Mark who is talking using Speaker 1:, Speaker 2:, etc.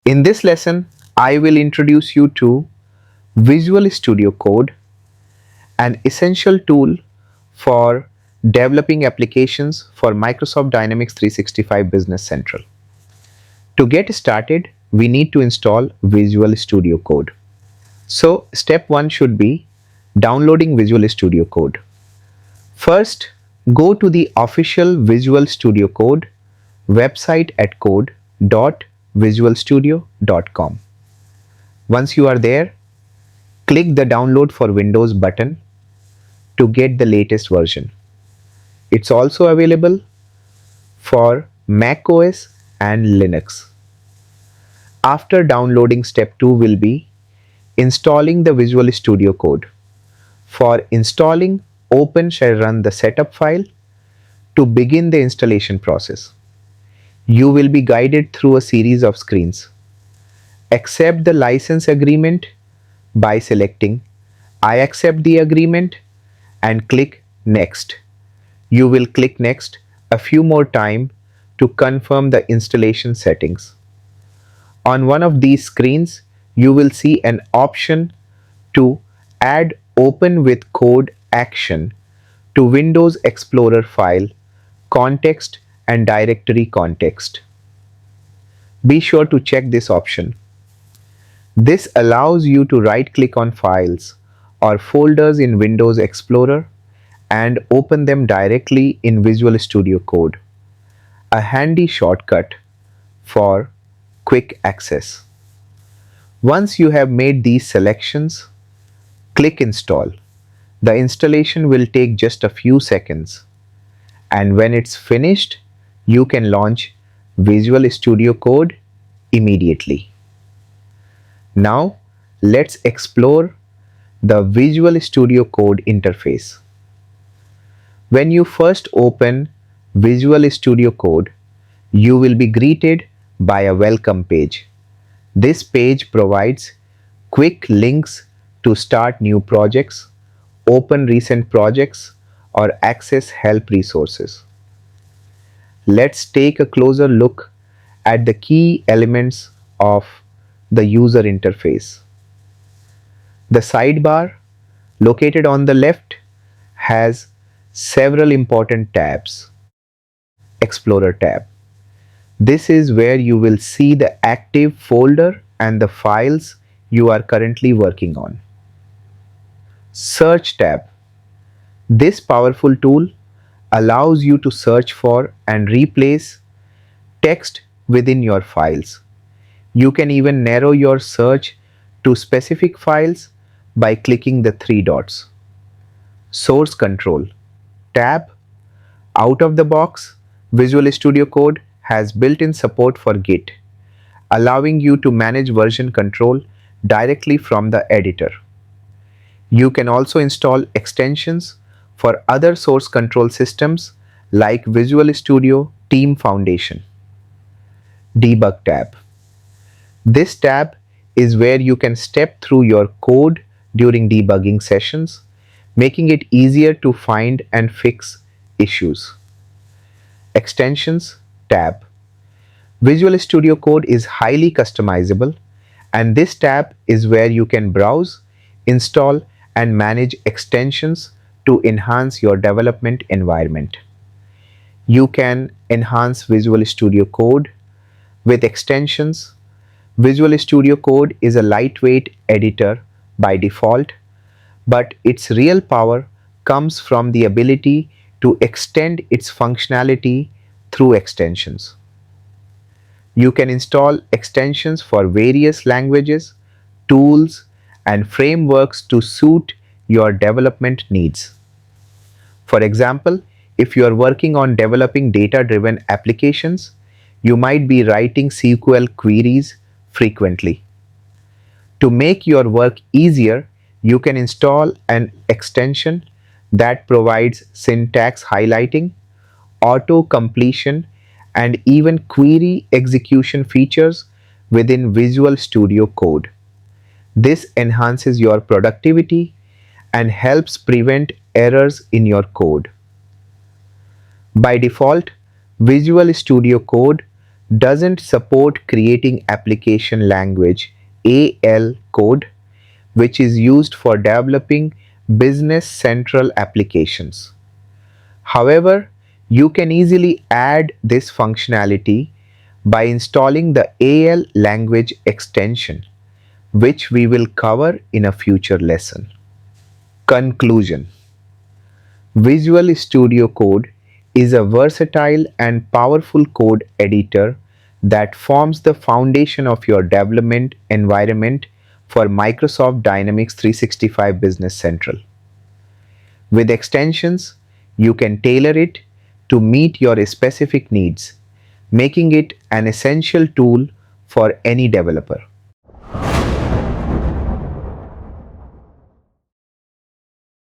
Speaker 1: In this lesson, I will introduce you to Visual Studio Code, an essential tool for developing applications for Microsoft Dynamics 365 Business Central. To get started, we need to install Visual Studio Code. So, step 1 should be downloading Visual Studio Code. First, go to the official Visual Studio Code website at code.visualstudio.com. Once you are there, click the Download for Windows button to get the latest version. It's also available for Mac OS and Linux. After downloading, step 2 will be installing the Visual Studio Code. For installing, open shall run the setup file to begin the installation process. You will be guided through a series of screens. Accept the license agreement by selecting I accept the agreement and click Next. You will click Next a few more times to confirm the installation settings. On one of these screens, you will see an option to add Open with Code action to Windows Explorer file, context and directory context. Be sure to check this option. This allows you to right-click on files or folders in Windows Explorer and open them directly in Visual Studio Code, a handy shortcut for quick access. Once you have made these selections, click Install. The installation will take just a few seconds, and when it's finished, you can launch Visual Studio Code immediately. Now, let's explore the Visual Studio Code interface. When you first open Visual Studio Code, you will be greeted by a welcome page. This page provides quick links to start new projects, open recent projects, or access help resources. Let's take a closer look at the key elements of the user interface. The sidebar, located on the left, has several important tabs. Explorer tab. This is where you will see the active folder and the files you are currently working on. Search tab. This powerful tool allows you to search for and replace text within your files. You can even narrow your search to specific files by clicking the three dots. Source control tab. Out of the box, Visual Studio Code has built-in support for Git, allowing you to manage version control directly from the editor. You can also install extensions for other source control systems like Visual Studio Team Foundation. Debug tab. This tab is where you can step through your code during debugging sessions, making it easier to find and fix issues. Extensions tab. Visual Studio Code is highly customizable, and this tab is where you can browse, install, and manage extensions to enhance your development environment. You can enhance Visual Studio Code with extensions. Visual Studio Code is a lightweight editor by default, but its real power comes from the ability to extend its functionality through extensions. You can install extensions for various languages, tools, and frameworks to suit your development needs. For example, if you are working on developing data-driven applications, you might be writing SQL queries frequently. To make your work easier, you can install an extension that provides syntax highlighting, auto completion, and even query execution features within Visual Studio Code. This enhances your productivity and helps prevent errors in your code. By default, Visual Studio Code doesn't support creating application language AL code, which is used for developing business central applications. However, you can easily add this functionality by installing the AL language extension, which we will cover in a future lesson. Conclusion: Visual Studio Code is a versatile and powerful code editor that forms the foundation of your development environment for Microsoft Dynamics 365 Business Central. With extensions, you can tailor it to meet your specific needs, making it an essential tool for any developer.